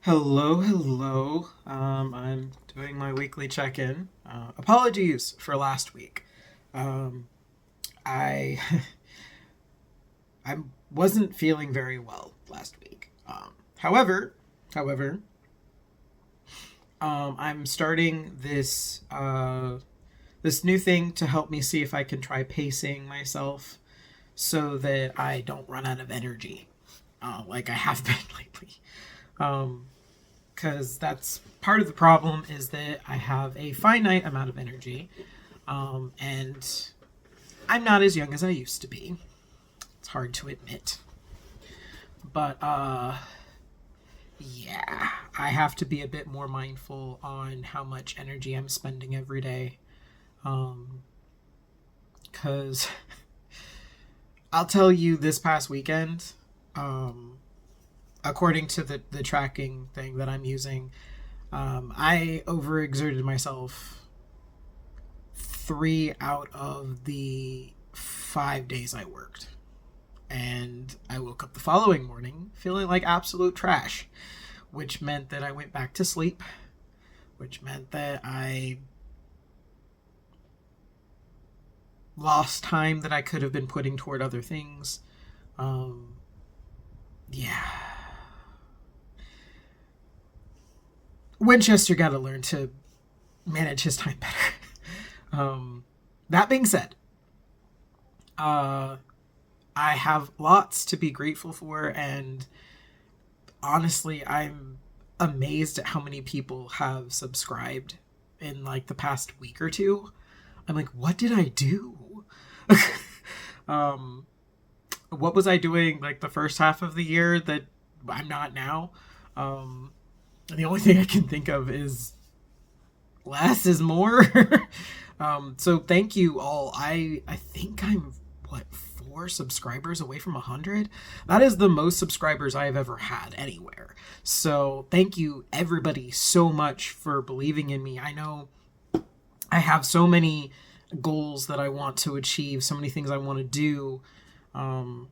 Hello, hello. I'm doing my weekly check-in. Apologies for last week. Um, I I wasn't feeling very well last week. However, I'm starting this new thing to help me see if I can try pacing myself so that I don't run out of energy, like I have been lately. Um, because that's part of the problem is that I have a finite amount of energy, and I'm not as young as I used to be. It's hard to admit, but yeah, I have to be a bit more mindful on how much energy I'm spending every day. Because I'll tell you, this past weekend, um, according to the tracking thing that I'm using, I overexerted myself 3 out of the 5 days I worked. And I woke up the following morning feeling like absolute trash, which meant that I went back to sleep, which meant that I lost time that I could have been putting toward other things. Um, yeah. Winchester got to learn to manage his time better. That being said, uh, I have lots to be grateful for, and honestly, I'm amazed at how many people have subscribed in like the past week or two. I'm like, what did I do? um, what was I doing like the first half of the year that I'm not now? Um, the only thing I can think of is less is more. So thank you all. I think I'm what, 4 subscribers away from 100. That is the most subscribers I have ever had anywhere. So thank you everybody so much for believing in me. I know I have so many goals that I want to achieve, so many things I want to do. Um,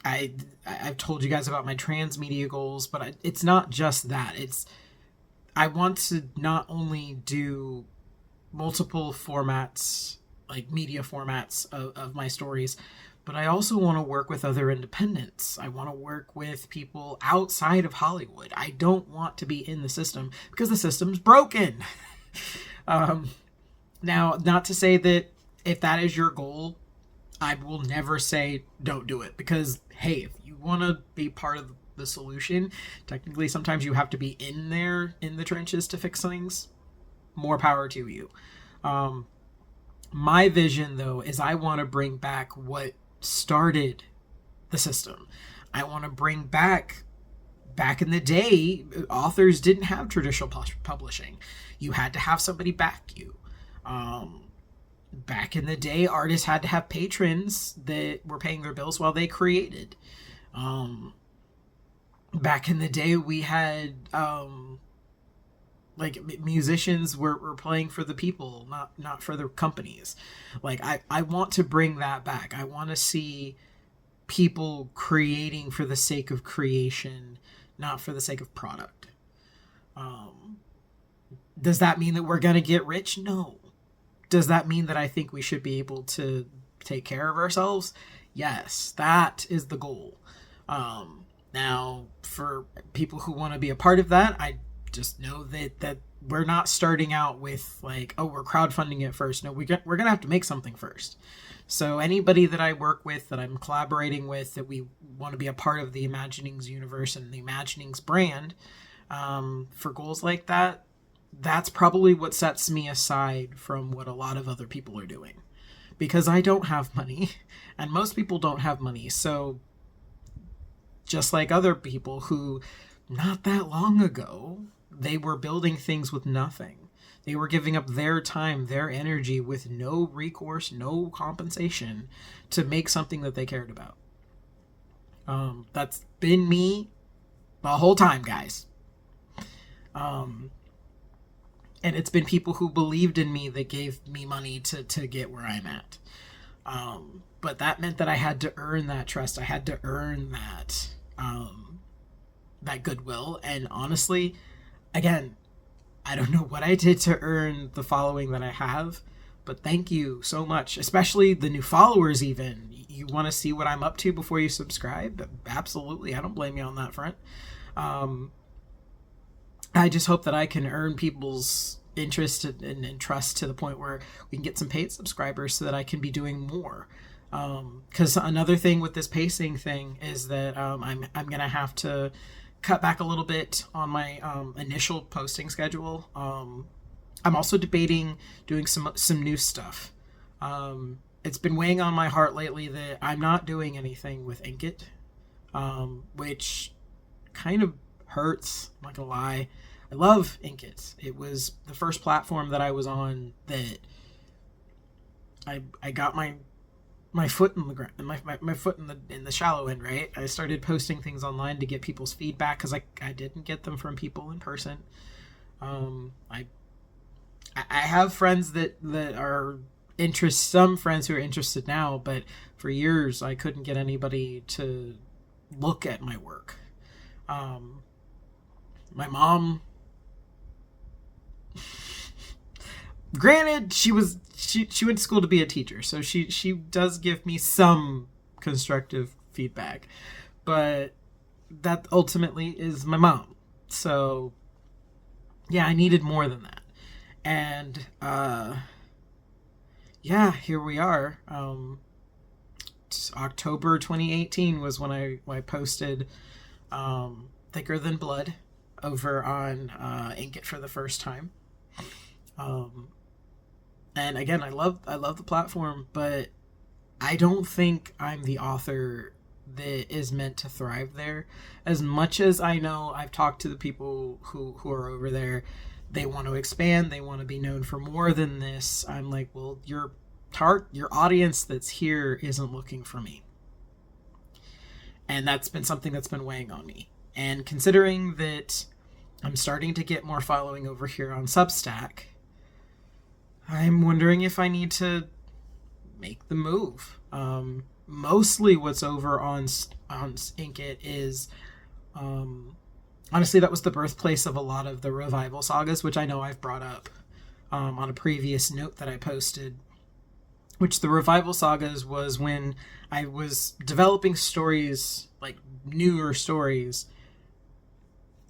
I've told you guys about my transmedia goals, but it's not just that. It's I want to not only do multiple formats, like media formats of my stories, but I also want to work with other independents. I want to work with people outside of Hollywood. I don't want to be in the system because the system's broken. um, Now, not to say that if that is your goal, I will never say don't do it, because hey, if you want to be part of the solution, technically sometimes you have to be in there in the trenches to fix things. More power to you. Um, my vision, though, is I want to bring back what started the system. I want to bring back in the day, authors didn't have traditional publishing. You had to have somebody back you. Um, Back in the day, artists had to have patrons that were paying their bills while they created. Um, Back in the day, we had like musicians were playing for the people, not for the companies. Like I want to bring that back. I want to see people creating for the sake of creation, not for the sake of product. Um, does that mean that we're gonna get rich? No. Does that mean that I think we should be able to take care of ourselves? Yes, that is the goal. Now, for people who want to be a part of that, I just know that we're not starting out with like, oh, we're crowdfunding it first. No, we're gonna have to make something first. So anybody that I work with, that I'm collaborating with, that we want to be a part of the Imaginings universe and the Imaginings brand, for goals like that, that's probably what sets me aside from what a lot of other people are doing, because I don't have money and most people don't have money. So just like other people who not that long ago, they were building things with nothing. They were giving up their time, their energy with no recourse, no compensation to make something that they cared about. That's been me the whole time, guys. Um, and it's been people who believed in me that gave me money to get where I'm at. But that meant that I had to earn that trust. I had to earn that that goodwill. And honestly, again, I don't know what I did to earn the following that I have, but thank you so much, especially the new followers. Even you want to see what I'm up to before you subscribe? Absolutely, I don't blame you on that front. I just hope that I can earn people's interest and trust to the point where we can get some paid subscribers so that I can be doing more. Because another thing with this pacing thing is that I'm gonna have to cut back a little bit on my initial posting schedule. I'm also debating doing some new stuff. It's been weighing on my heart lately that I'm not doing anything with Inkit, which kind of hurts. I'm not gonna lie. I love Inkit. It was the first platform that I was on that I got my foot in the ground, my foot in the shallow end, right? I started posting things online to get people's feedback because I didn't get them from people in person. I have friends that are some friends who are interested now, but for years I couldn't get anybody to look at my work. My mom, granted, she went to school to be a teacher, so she does give me some constructive feedback, but that ultimately is my mom. So yeah, I needed more than that. And yeah, here we are. October 2018 was when I posted Thicker Than Blood over on Inkit for the first time. And again, I love the platform, but I don't think I'm the author that is meant to thrive there. As much as I know, I've talked to the people who are over there. They want to expand. They want to be known for more than this. I'm like, well, your audience that's here isn't looking for me. And that's been something that's been weighing on me. And considering that I'm starting to get more following over here on Substack, I'm wondering if I need to make the move. Mostly what's over on Inkit is, honestly, that was the birthplace of a lot of the revival sagas, which I know I've brought up on a previous note that I posted. Which the revival sagas was when I was developing stories, like newer stories,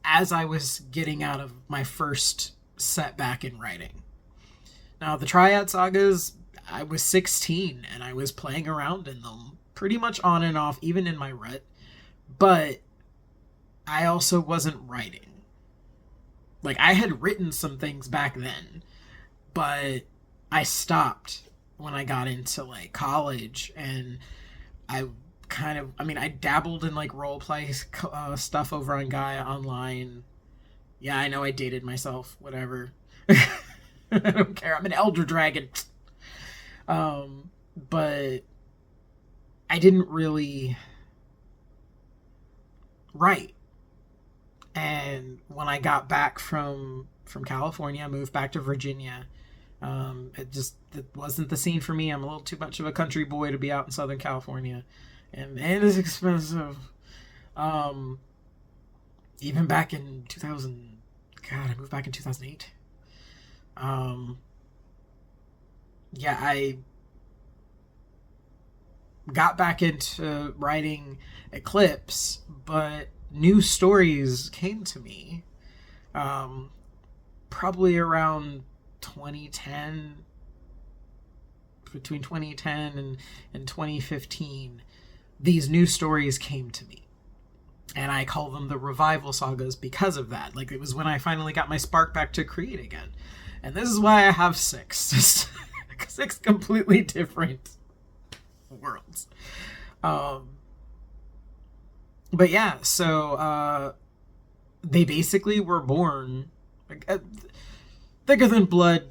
as I was getting out of my first setback in writing. Now, the Triad sagas, I was 16 and I was playing around in them pretty much on and off, even in my rut, but I also wasn't writing. Like, I had written some things back then, but I stopped when I got into like college, and I dabbled in like role play stuff over on Gaia Online. Yeah, I know I dated myself, whatever. I don't care. I'm an elder dragon. But I didn't really write. And when I got back from California, I moved back to Virginia. It wasn't the scene for me. I'm a little too much of a country boy to be out in Southern California, and it's expensive. Even back in 2000, God, I moved back in 2008. Yeah, I got back into writing Eclipse, but new stories came to me, probably around 2010, between 2010 and 2015, these new stories came to me. And I call them the revival sagas because of that. Like, it was when I finally got my spark back to create again. And this is why I have 6. 6 completely different worlds. But yeah, so they basically were born Thicker Than Blood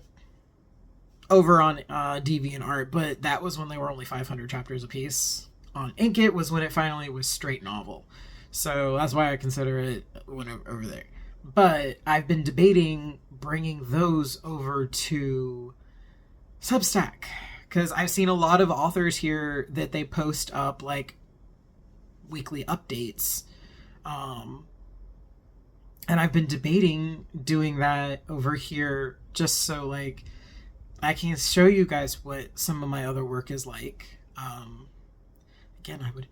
over on DeviantArt, but that was when they were only 500 chapters apiece. On Inkit was when it finally was straight novel. So that's why I consider it over there. But I've been debating bringing those over to Substack, because I've seen a lot of authors here that they post up like weekly updates. And I've been debating doing that over here just so like I can show you guys what some of my other work is like. Again, I would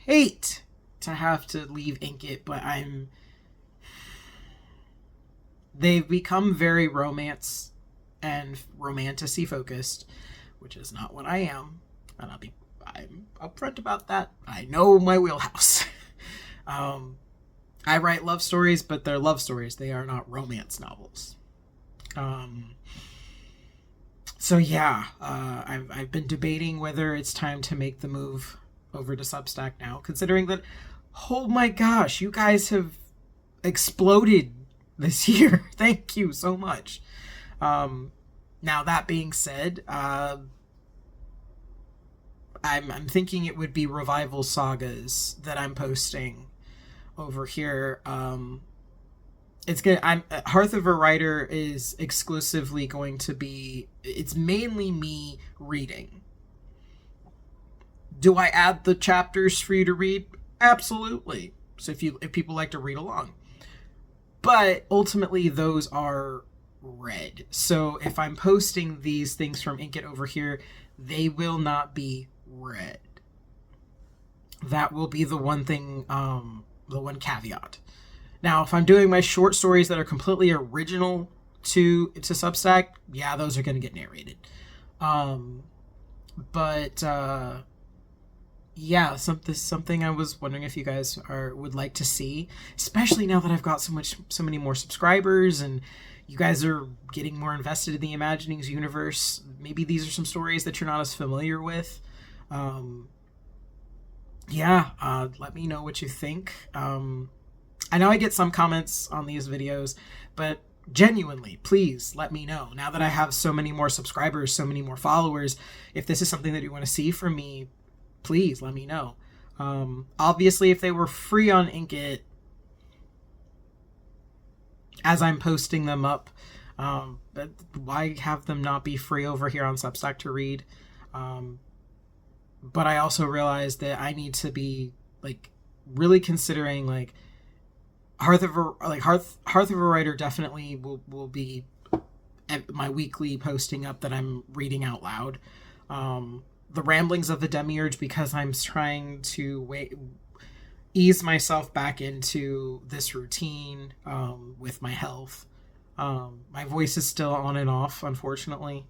hate to have to leave Inkit, but they've become very romance and romantasy focused, which is not what I am. And I'm upfront about that. I know my wheelhouse. I write love stories, but they're love stories. They are not romance novels. So yeah, I've been debating whether it's time to make the move over to Substack now, considering that, oh my gosh, you guys have exploded this year. Thank you so much. Now that being said, I'm thinking it would be revival sagas that I'm posting over here. It's good. Hearth of a Writer is exclusively going to be. It's mainly me reading. Do I add the chapters for you to read? Absolutely. So if people like to read along, but ultimately those are read. So if I'm posting these things from Inkit over here, they will not be read. That will be the one thing, the one caveat. Now, if I'm doing my short stories that are completely original to Substack, yeah, those are going to get narrated. Yeah, something I was wondering if you guys would like to see, especially now that I've got so many more subscribers and you guys are getting more invested in the Imaginings universe. Maybe these are some stories that you're not as familiar with. Let me know what you think. I know I get some comments on these videos, but genuinely, please let me know. Now that I have so many more subscribers, so many more followers, if this is something that you want to see from me, please let me know. Obviously, if they were free on Inkit, as I'm posting them up, why have them not be free over here on Substack to read? But I also realized that I need to be like really considering like Hearth of a Writer definitely will be my weekly posting up that I'm reading out loud. The Ramblings of the Demiurge, because I'm trying to ease myself back into this routine with my health. My voice is still on and off, unfortunately.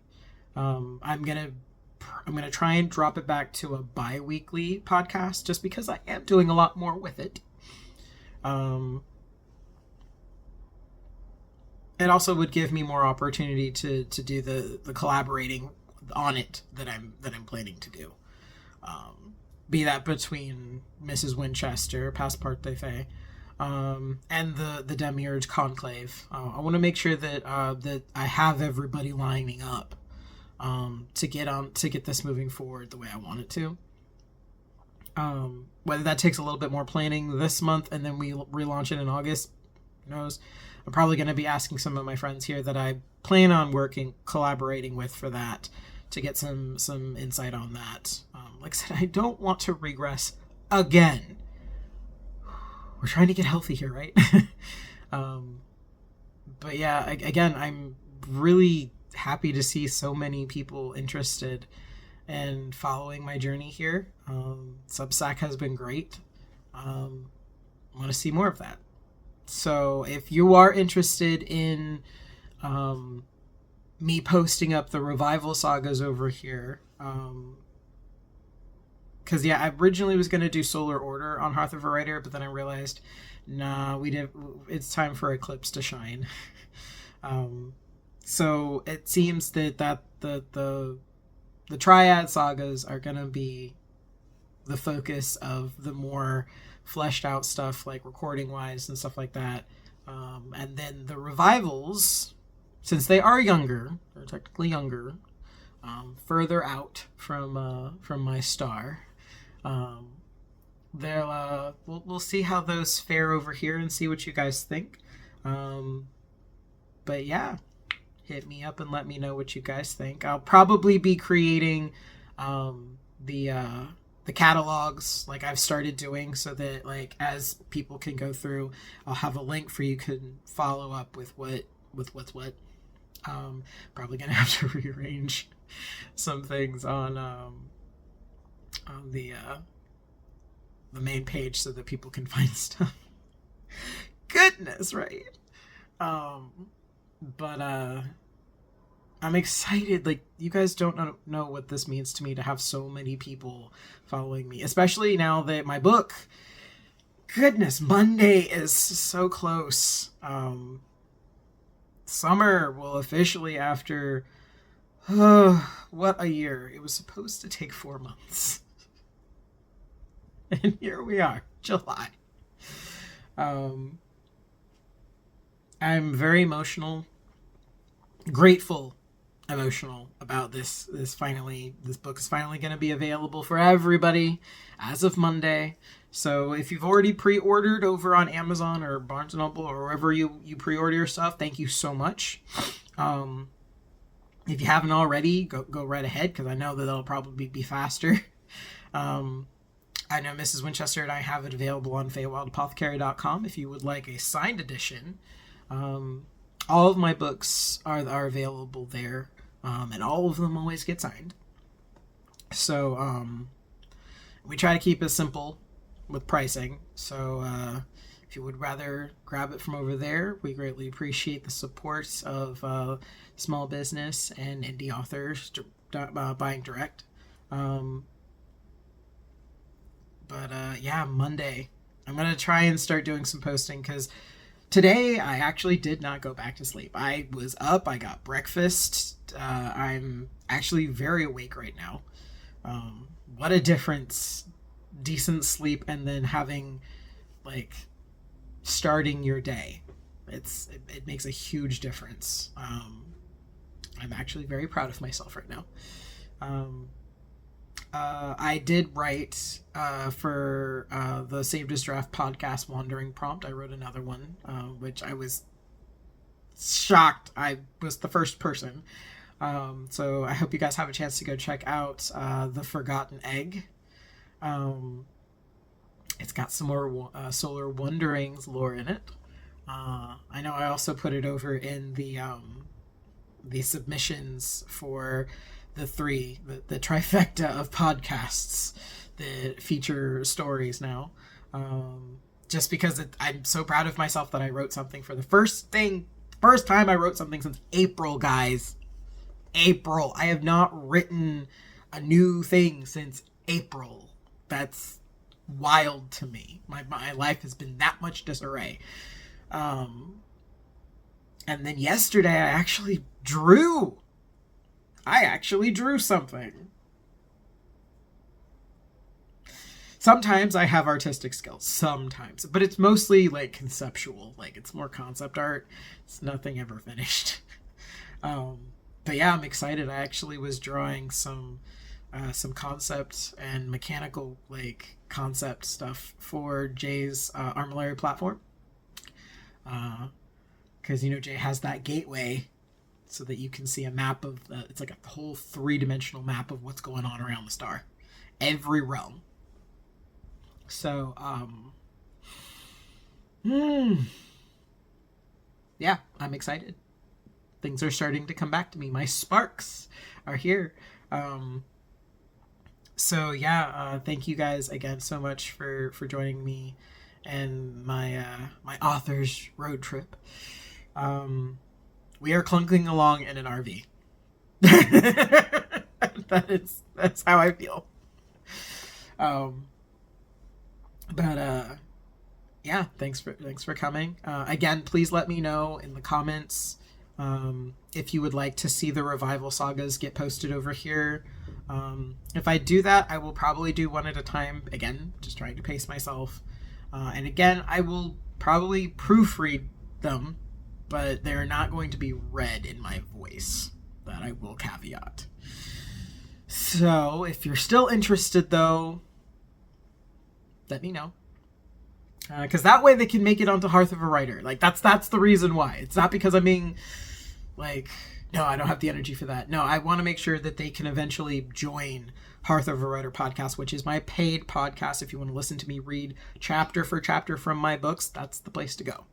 I'm gonna try and drop it back to a bi-weekly podcast just because I am doing a lot more with it. It also would give me more opportunity to do the collaborating on it that I'm planning to do. Be that between Mrs. Winchester, Passepartout Faye, and the Demiurge Conclave. I want to make sure that that I have everybody lining up to get this moving forward the way I want it to. Whether that takes a little bit more planning this month and then we relaunch it in August, who knows? I'm probably going to be asking some of my friends here that I plan on collaborating with for that to get some insight on that. Like I said, I don't want to regress again. We're trying to get healthy here, right? But yeah, again, I'm really happy to see so many people interested in following my journey here. Substack has been great. I want to see more of that. So if you are interested in me posting up the revival sagas over here, because I originally was going to do Solar Order on Hearth of a Writer, but then I realized, it's time for Eclipse to shine. So it seems that the Triad sagas are going to be the focus of the more fleshed out stuff, like recording wise and stuff like that. And then the revivals, since they are younger, they're technically younger, further out from my star. We'll see how those fare over here and see what you guys think. But yeah, hit me up and let me know what you guys think. I'll probably be creating the the catalogs, like I've started doing, so that like as people can go through, I'll have a link for you can follow up with what's what. Probably gonna have to rearrange some things on the main page so that people can find stuff. Goodness, right? Um, but I'm excited. Like, you guys don't know what this means to me to have so many people following me, especially now that my book. Goodness, Monday is so close. Summer will officially, after what a year. It was supposed to take 4 months. And here we are, July. I'm very emotional, grateful, emotional about this. This book is finally going to be available for everybody as of Monday. So if you've already pre-ordered over on Amazon or Barnes & Noble or wherever you pre-order your stuff, thank you so much. If you haven't already, go right ahead, because I know that it'll probably be faster. I know Mrs. Winchester and I have it available on FeywildApothecary.com if you would like a signed edition. All of my books are available there, and all of them always get signed. So we try to keep it simple with pricing. So if you would rather grab it from over there, we greatly appreciate the support of small business and indie authors buying direct. Yeah, Monday. I'm going to try and start doing some posting, because today I actually did not go back to sleep. I was up, I got breakfast. I'm actually very awake right now. What a difference. Decent sleep and then having, like, starting your day. It makes a huge difference. I'm actually very proud of myself right now. I did write for the Saved as Draft podcast Wandering Prompt. I wrote another one, which I was shocked I was the first person. So I hope you guys have a chance to go check out The Forgotten Egg. It's got some more Solar Wanderings lore in it. I know I also put it over in the submissions for the trifecta of podcasts that feature stories now. Just because I'm so proud of myself that I wrote something for the first time I wrote something since April, guys. April. I have not written a new thing since April. That's wild to me. My life has been that much disarray. And then yesterday I actually drew something. Sometimes I have artistic skills, sometimes, but it's mostly like conceptual, like it's more concept art. It's nothing ever finished. But yeah, I'm excited. I actually was drawing some concept and mechanical, like, concept stuff for Jay's Armillary platform. Because, Jay has that gateway so that you can see a map of it's like a whole 3-dimensional map of what's going on around the star, every realm. So yeah, I'm excited. Things are starting to come back to me. My sparks are here. So yeah, thank you guys again so much for joining me and my author's road trip. We are clunking along in an RV. That's how I feel. Yeah, thanks for coming. Again, please let me know in the comments if you would like to see the revival sagas get posted over here. If I do that, I will probably do one at a time. Again, just trying to pace myself. And again, I will probably proofread them, but they're not going to be read in my voice. That I will caveat. So, if you're still interested, though, let me know. Because that way they can make it onto Hearth of a Writer. Like, that's the reason why. It's not because I'm being Like, no, I don't have the energy for that. No, I want to make sure that they can eventually join Hearth of a Writer podcast, which is my paid podcast. If you want to listen to me read chapter for chapter from my books, that's the place to go.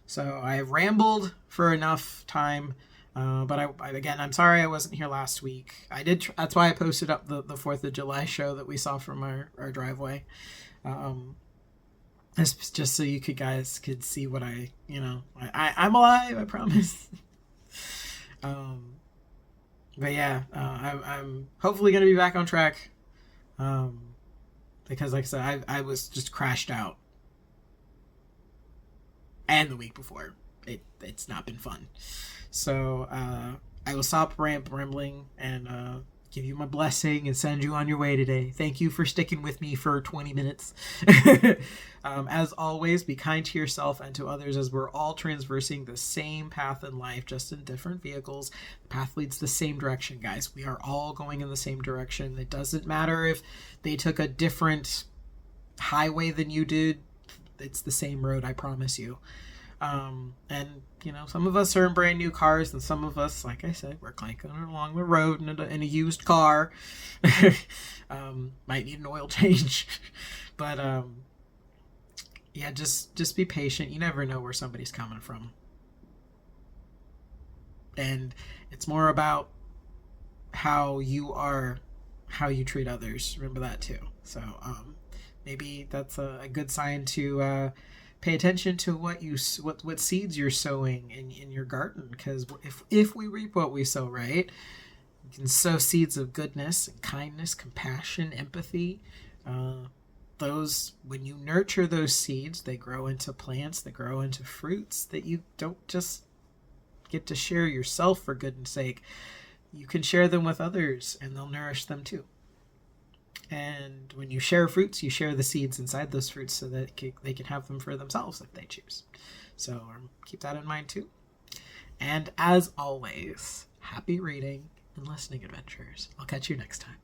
So I have rambled for enough time. But again, I'm sorry I wasn't here last week. I did. That's why I posted up the 4th of July show that we saw from our driveway. It's just so you guys could see what I'm alive, I promise. But yeah, I'm hopefully going to be back on track. Because like I said, I was just crashed out. And the week before. It's not been fun. So, I will stop rambling and, give you my blessing and send you on your way today. Thank you for sticking with me for 20 minutes. As always, be kind to yourself and to others, as we're all traversing the same path in life, just in different vehicles. The path leads the same direction, guys. We are all going in the same direction. It doesn't matter if they took a different highway than you did. It's the same road, I promise you. And some of us are in brand new cars, and some of us, like I said, we're clanking along the road in a used car. Might need an oil change. But yeah, just be patient. You never know where somebody's coming from. And it's more about how you treat others. Remember that too. So maybe that's a good sign to pay attention to what seeds you're sowing in your garden, because if we reap what we sow, right, you can sow seeds of goodness and kindness, compassion, empathy. When you nurture those seeds, they grow into plants, they grow into fruits that you don't just get to share yourself for goodness sake. You can share them with others, and they'll nourish them too. And when you share fruits, you share the seeds inside those fruits so that they can have them for themselves if they choose. So keep that in mind too. And as always, happy reading and listening adventures. I'll catch you next time.